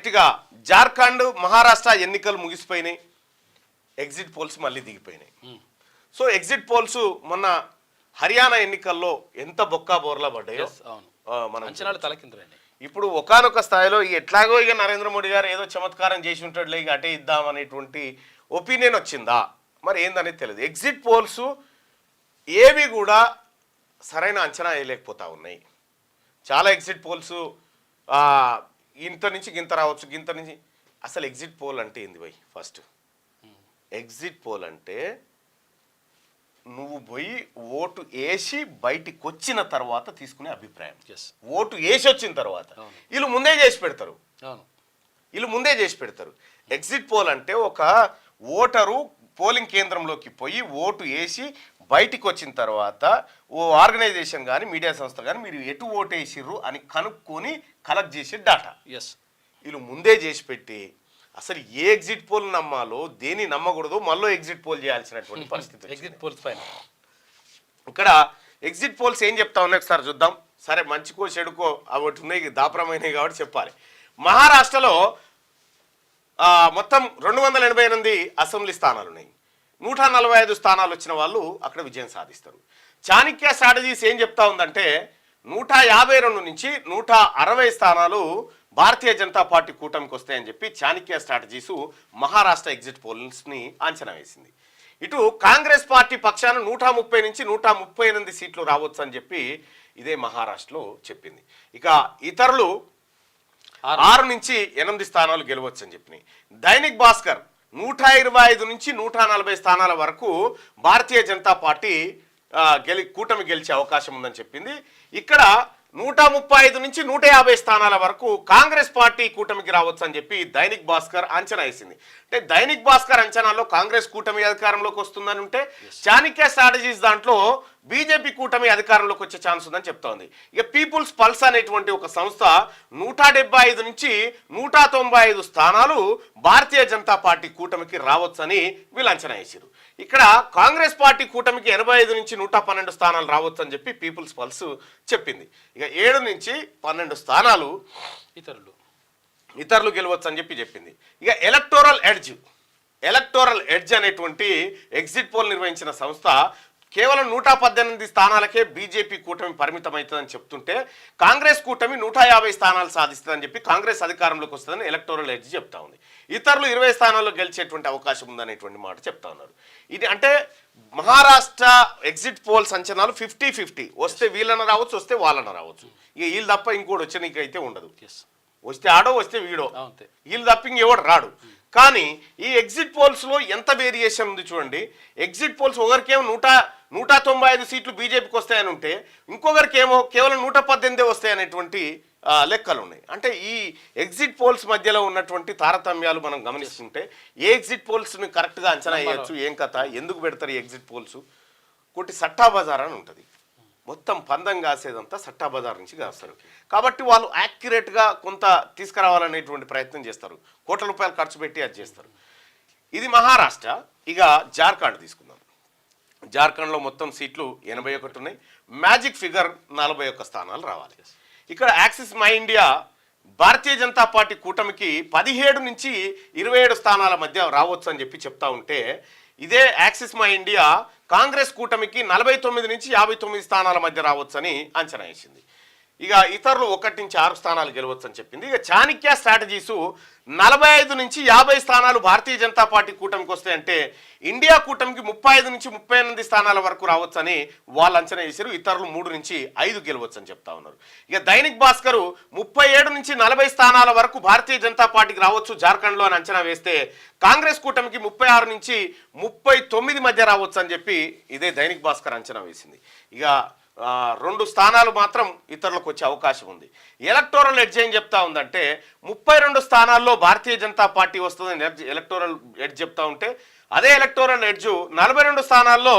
రైట్గా జార్ఖండ్ మహారాష్ట్ర ఎన్నికలు ముగిసిపోయినాయి, exit polls మళ్ళీ దిగిపోయినాయి. So exit polls మొన్న హర్యానా ఎన్నికల్లో ఎంత బొక్కా బోర్లా పడ్డాయో మనం అంచనాలు తలకిందులైనాయి. ఇప్పుడు ఒకానొక స్థాయిలో ఎట్లాగో ఇక నరేంద్ర మోడీ గారు ఏదో చమత్కారం చేసి ఉంటాడులే, ఇక అటే ఇద్దామనేటువంటి ఒపీనియన్ వచ్చిందా మరి ఏందనేది తెలియదు. ఎగ్జిట్ పోల్స్ ఏవి కూడా సరైన అంచనా వేయలేకపోతా ఉన్నాయి. చాలా ఎగ్జిట్ పోల్స్ ఇంత నుంచి గింత రావచ్చు, గింత నుంచి. అసలు ఎగ్జిట్ పోల్ అంటే ఏంది భయ్? ఫస్ట్ ఎగ్జిట్ పోల్ అంటే నువ్వు పోయి ఓటు వేసి బయటికి వచ్చిన తర్వాత తీసుకునే అభిప్రాయం. ఓటు వేసి వచ్చిన తర్వాత వీళ్ళు ముందే చేసి పెడతారు. ఎగ్జిట్ పోల్ అంటే ఒక ఓటరు పోలింగ్ కేంద్రంలోకి పోయి ఓటు వేసి బయటికి వచ్చిన తర్వాత ఓ ఆర్గనైజేషన్ కానీ మీడియా సంస్థ కానీ మీరు ఎటు ఓటు వేసిర్రు అని కనుక్కొని కలెక్ట్ చేసే డాటా వీళ్ళు ముందే చేసి పెట్టి అసలు ఏ ఎగ్జిట్ పోల్ నమ్మాలో దేని నమ్మకూడదు మళ్ళీ ఎగ్జిట్ పోల్ చేయాల్సినటువంటి పరిస్థితి. ఎగ్జిట్ పోల్స్ పైన ఇక్కడ ఎగ్జిట్ పోల్స్ ఏం చెప్తా ఉన్నాయి ఒకసారి చూద్దాం. సరే మంచికో చెడుకో అవి ఉన్నాయి, దాపరమైనవి కాబట్టి చెప్పాలి. మహారాష్ట్రలో మొత్తం 288 అసెంబ్లీ స్థానాలు ఉన్నాయి. 145 స్థానాలు వచ్చిన వాళ్ళు అక్కడ విజయం సాధిస్తారు. చాణక్య స్ట్రాటజీస్ ఏం చెప్తా ఉందంటే 152 నుంచి 160 స్థానాలు భారతీయ జనతా పార్టీ కూటమికి వస్తాయని చెప్పి చాణక్య స్ట్రాటజీస్ మహారాష్ట్ర ఎగ్జిట్ పోల్స్ని అంచనా వేసింది. ఇటు కాంగ్రెస్ పార్టీ పక్షాన 130 నుంచి 138 సీట్లు రావచ్చు అని చెప్పి ఇదే మహారాష్ట్రలో చెప్పింది. ఇక ఇతరులు 6 నుంచి 8 స్థానాలు గెలవచ్చు అని చెప్పినాయి. దైనిక్ భాస్కర్ 125 నుంచి 140 స్థానాల వరకు భారతీయ జనతా పార్టీ కూటమి గెలిచే అవకాశం ఉందని చెప్పింది. ఇక్కడ 135 నుంచి 150 స్థానాల వరకు కాంగ్రెస్ పార్టీ కూటమికి రావచ్చు అని చెప్పి దైనిక్ భాస్కర్ అంచనా వేసింది. అంటే దైనిక్ భాస్కర్ అంచనాలో కాంగ్రెస్ కూటమి అధికారంలోకి వస్తుందని ఉంటే చాణక్య స్ట్రాటజీస్ దాంట్లో బీజేపీ కూటమి అధికారంలోకి వచ్చే ఛాన్స్ ఉందని చెప్తోంది. ఇక పీపుల్స్ పల్స్ అనేటువంటి ఒక సంస్థ 175 నుంచి 195 స్థానాలు భారతీయ జనతా పార్టీ కూటమికి రావచ్చని వీళ్ళు అంచనా వేసారు. ఇక్కడ కాంగ్రెస్ పార్టీ కూటమికి 85 నుంచి 112 స్థానాలు రావచ్చు అని చెప్పి పీపుల్స్ పల్స్ చెప్పింది. ఇక 7 నుంచి 12 స్థానాలు ఇతరులు గెలవచ్చు అని చెప్పి చెప్పింది. ఇక ఎలక్టోరల్ ఎడ్జ్ అనేటువంటి ఎగ్జిట్ పోల్ నిర్వహించిన సంస్థ కేవలం 118 స్థానాలకే బీజేపీ కూటమి పరిమితం అవుతుందని చెప్తుంటే కాంగ్రెస్ కూటమి 150 స్థానాలు సాధిస్తుందని చెప్పి కాంగ్రెస్ అధికారంలోకి వస్తుందని ఎలక్టోరల్ ఎడ్జ్ చెప్తా ఉంది. ఇతరులు 20 స్థానాల్లో గెలిచేటువంటి అవకాశం ఉందనేటువంటి మాట చెప్తా ఉన్నారు. ఇది అంటే మహారాష్ట్ర ఎగ్జిట్ పోల్స్ అంచనాలు 50-50, వస్తే వీళ్ళన రావచ్చు, వస్తే వాళ్ళన రావచ్చు. ఇక వీళ్ళు తప్ప ఇంకోటి వచ్చే నీకైతే ఉండదు. వస్తే ఆడో వస్తే వీడో, వీళ్ళు తప్ప ఇంకెవడు రాడు. కానీ ఈ ఎగ్జిట్ పోల్స్లో ఎంత వేరియేషన్ ఉంది చూడండి. ఎగ్జిట్ పోల్స్ ఒకరికేమో 195 సీట్లు బీజేపీకి వస్తాయని ఉంటే ఇంకొకరికేమో కేవలం 118 వస్తాయనేటువంటి లెక్కలు ఉన్నాయి. అంటే ఈ ఎగ్జిట్ పోల్స్ మధ్యలో ఉన్నటువంటి తారతమ్యాలు మనం గమనిస్తుంటే ఏ ఎగ్జిట్ పోల్స్ని కరెక్ట్గా అంచనా వేయచ్చు, ఏం కథ, ఎందుకు పెడతారు ఈ ఎగ్జిట్ పోల్స్? ఒకటి సట్టా బజార్ అని ఉంటుంది, మొత్తం పందం కాసేదంతా సట్టా బజార్ నుంచి కాస్తారు. కాబట్టి వాళ్ళు యాక్యురేట్గా కొంత తీసుకురావాలనేటువంటి ప్రయత్నం చేస్తారు, కోట్ల రూపాయలు ఖర్చు పెట్టి అది చేస్తారు. ఇది మహారాష్ట్ర. ఇక జార్ఖండ్ తీసుకుందాం. జార్ఖండ్లో మొత్తం సీట్లు 81 ఉన్నాయి. మ్యాజిక్ ఫిగర్ 41 స్థానాలు రావాలి. ఇక్కడ axis my India Bharatiya Janata party కూటమికి 17 నుంచి 27 స్థానాల మధ్య రావచ్చు అని చెప్పి చెప్తా ఉంటే ఇదే యాక్సిస్ మై ఇండియా కాంగ్రెస్ కూటమికి 49 నుంచి 59 స్థానాల మధ్య రావచ్చని అంచనా వేసింది. ఇక ఇతరులు 1 నుంచి 6 స్థానాలు గెలవచ్చు అని చెప్పింది. ఇక చాణక్య స్ట్రాటజీసు 45 నుంచి 50 స్థానాలు భారతీయ జనతా పార్టీ కూటమికి వస్తాయంటే ఇండియా కూటమికి 35 నుంచి 38 స్థానాల వరకు రావచ్చని వాళ్ళు అంచనా వేశారు. ఇతరులు 3 నుంచి 5 గెలవచ్చు అని చెప్తా ఉన్నారు. ఇక దైనిక్ భాస్కర్ 37 నుంచి 40 స్థానాల వరకు భారతీయ జనతా పార్టీకి రావచ్చు జార్ఖండ్లో అని అంచనా వేస్తే కాంగ్రెస్ కూటమికి 36 నుంచి 39 మధ్య రావచ్చు అని చెప్పి ఇదే దైనిక్ భాస్కర్ అంచనా వేసింది. ఇక 2 స్థానాలు మాత్రం ఇతరులకు వచ్చే అవకాశం ఉంది. ఎలక్టోరల్ ఎడ్జ్ ఏం చెప్తా ఉందంటే 32 స్థానాల్లో భారతీయ జనతా పార్టీ వస్తుందని ఎలక్టోరల్ ఎడ్జ్ చెప్తా ఉంటే అదే ఎలక్టోరల్ ఎడ్జ్ 42 స్థానాల్లో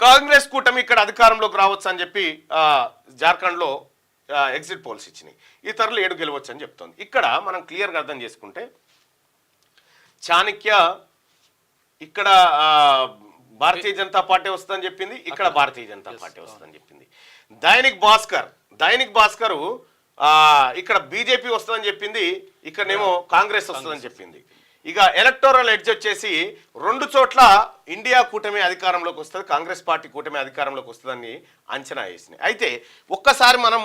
కాంగ్రెస్ కూటమి ఇక్కడ అధికారంలోకి రావచ్చు అని చెప్పి జార్ఖండ్లో ఎగ్జిట్ పోల్స్ ఇచ్చినాయి. ఇతరులు 7 గెలవచ్చు అని చెప్తోంది. ఇక్కడ మనం క్లియర్గా అర్థం చేసుకుంటే చాణక్య ఇక్కడ భారతీయ జనతా పార్టీ వస్తుందని చెప్పింది, ఇక్కడ భారతీయ జనతా పార్టీ వస్తుందని చెప్పింది. దైనిక్ భాస్కర్ ఇక్కడ బీజేపీ వస్తుందని చెప్పింది, ఇక్కడనేమో కాంగ్రెస్ వస్తుందని చెప్పింది. ఇక ఎలక్టోరల్ ఎడ్జ్ వచ్చేసి 2 చోట్ల ఇండియా కూటమి అధికారంలోకి వస్తుంది, కాంగ్రెస్ పార్టీ కూటమి అధికారంలోకి వస్తుందని అంచనా వేసినాయి. అయితే ఒక్కసారి మనం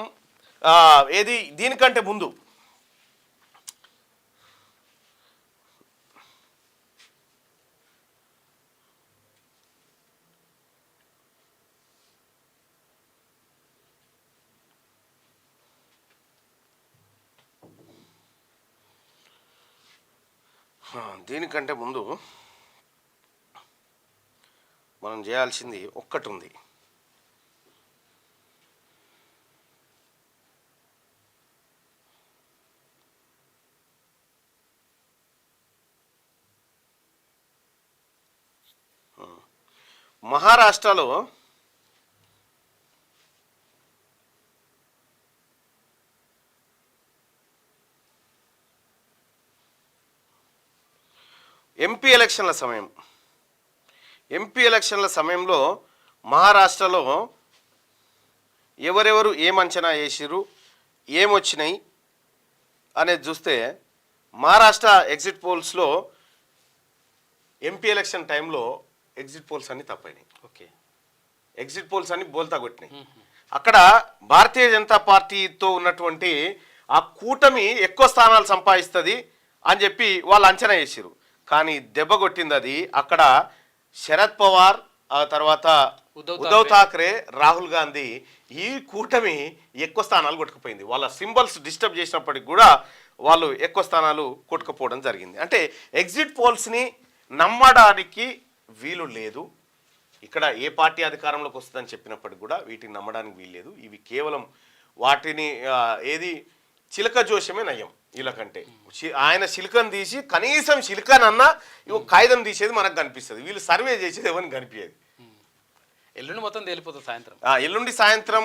దీనికంటే ముందు మనం చేయాల్సింది ఒక్కటి ఉంది. మహారాష్ట్రలో ఎంపీ ఎలక్షన్ల సమయంలో మహారాష్ట్రలో ఎవరెవరు ఏమంచనా వేసిరు, ఏమొచ్చినాయి అనేది చూస్తే మహారాష్ట్ర ఎగ్జిట్ పోల్స్లో ఎంపీ ఎలక్షన్ టైంలో ఎగ్జిట్ పోల్స్ అన్నీ తప్పైనాయి. ఎగ్జిట్ పోల్స్ అన్ని బోల్తా కొట్టినాయి. అక్కడ భారతీయ జనతా పార్టీతో ఉన్నటువంటి ఆ కూటమి ఎక్కువ స్థానాలు సంపాదిస్తుంది అని చెప్పి వాళ్ళు అంచనా వేసారు. కానీ దెబ్బ కొట్టింది అది. అక్కడ శరద్ పవార్, ఆ తర్వాత ఉద్ధవ్ ఠాక్రే, రాహుల్ గాంధీ ఈ కూటమి ఎక్కువ స్థానాలు కొట్టుకుపోయింది. వాళ్ళ సింబల్స్ డిస్టర్బ్ చేసినప్పటికి కూడా వాళ్ళు ఎక్కువ స్థానాలు కొట్టుకుపోవడం జరిగింది. అంటే ఎగ్జిట్ పోల్స్ని నమ్మడానికి వీలు లేదు. ఇక్కడ ఏ పార్టీ అధికారంలోకి వస్తుందని చెప్పినప్పటికి కూడా వీటిని నమ్మడానికి వీలు లేదు. ఇవి కేవలం వాటిని చిలక జోషమే నయం వీళ్ళకంటే. ఆయన చిలుకను తీసి కనీసం చిలుకనన్నా కాగితం తీసేది మనకు కనిపిస్తుంది, వీళ్ళు సర్వే చేసేది ఎవరిని కనిపించేది. ఎల్లుండి మొత్తం తేలిపోతుంది సాయంత్రం. ఎల్లుండి సాయంత్రం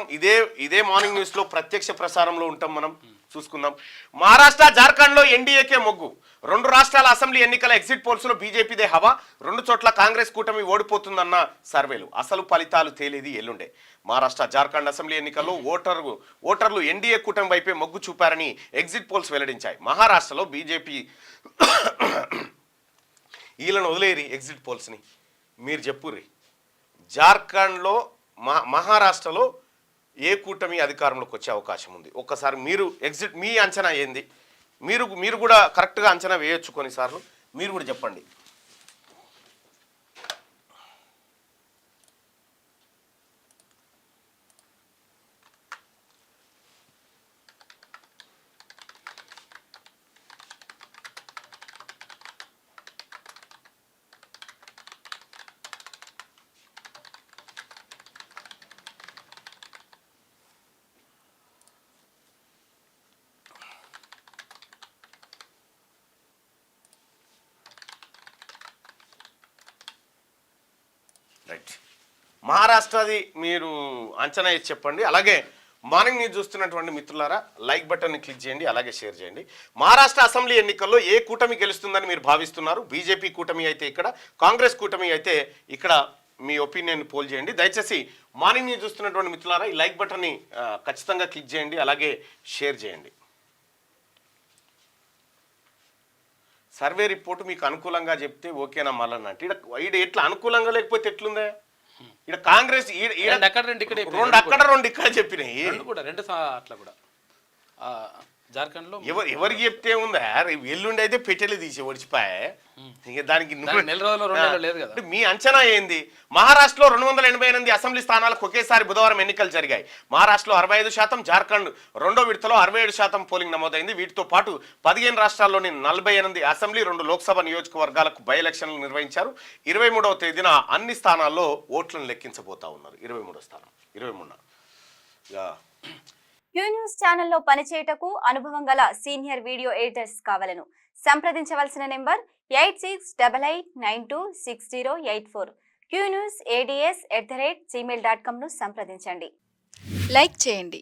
ఇదే మార్నింగ్ న్యూస్ లో ప్రత్యక్ష ప్రసారంలో ఉంటాం, మనం చూసుకుందాం. మహారాష్ట్ర, జార్ఖండ్ లో ఎన్డీఏకే మొగ్గు. 2 రాష్ట్రాల అసెంబ్లీ ఎన్నికల ఎగ్జిట్ పోల్స్ లో బీజేపీదే హవా. 2 చోట్ల కాంగ్రెస్ కూటమి ఓడిపోతుందన్న సర్వేలు. అసలు ఫలితాలు తేలేది ఎల్లుండే. మహారాష్ట్ర, జార్ఖండ్ అసెంబ్లీ ఎన్నికల్లో ఓటర్లు ఎన్డీఏ కూటమి వైపే మొగ్గు చూపారని ఎగ్జిట్ పోల్స్ వెల్లడించాయి. మహారాష్ట్రలో బీజేపీ వీళ్ళని వదిలేరి ఎగ్జిట్ పోల్స్ని మీరు చెప్పుర్రి. జార్ఖండ్లో మహారాష్ట్రలో ఏ కూటమి అధికారంలోకి వచ్చే అవకాశం ఉంది? ఒక్కసారి మీరు మీ అంచనా ఏంది? మీరు కూడా కరెక్ట్గా అంచనా వేయొచ్చు కొన్నిసార్లు, మీరు కూడా చెప్పండి. రైట్, మహారాష్ట్రది మీరు అంచనా వేసి చెప్పండి. అలాగే మార్నింగ్ న్యూస్ చూస్తున్నటువంటి మిత్రులారా లైక్ బటన్ని క్లిక్ చేయండి, అలాగే షేర్ చేయండి. మహారాష్ట్ర అసెంబ్లీ ఎన్నికల్లో ఏ కూటమి గెలుస్తుందని మీరు భావిస్తున్నారు? బీజేపీ కూటమి అయితే ఇక్కడ, కాంగ్రెస్ కూటమి అయితే ఇక్కడ, మీ ఒపీనియన్ పోల్ చేయండి. దయచేసి మార్నింగ్ న్యూస్ చూస్తున్నటువంటి మిత్రులారా ఈ లైక్ బటన్ని ఖచ్చితంగా క్లిక్ చేయండి, అలాగే షేర్ చేయండి. సర్వే రిపోర్టు మీకు అనుకూలంగా చెప్తే ఓకేనా మళ్ళీ అంటే ఈడ ఎట్లా అనుకూలంగా లేకపోతే ఎట్లుందా? ఇక్కడ కాంగ్రెస్ 2 అక్కడ 2 ఇక్కడ చెప్పినాయి, అట్లా కూడా జార్ఖండ్లో ఎవరికి చెప్తే ఉందా? ఎల్లుండి అయితే పెట్టెలు తీసి ఒడిచిపోయా. దానికి నెల రోజులు లేదు కదా. మీ అంచనా ఏంది? మహారాష్ట్రలో 288 అసెంబ్లీ స్థానాలకు ఒకేసారి బుధవారం ఎన్నికలు జరిగాయి. మహారాష్ట్రలో 65%, జార్ఖండ్ 2వ విడతలో 67% పోలింగ్ నమోదైంది. వీటితో పాటు 15 రాష్ట్రాల్లోని 48 అసెంబ్లీ, 2 లోక్సభ నియోజకవర్గాలకు బై ఎలక్షన్లు నిర్వహించారు. 23వ తేదీన అన్ని స్థానాల్లో ఓట్లను లెక్కించబోతా ఉన్నారు. 23వ స్థానం 23. క్యూ న్యూస్ ఛానల్లో పనిచేయటకు అనుభవం గల సీనియర్ వీడియో ఎడిటర్స్ కావాలను సంప్రదించవలసిన నెంబర్ 8688926084. qnewsads@gmail.com ను సంప్రదించండి. లైక్ చేయండి.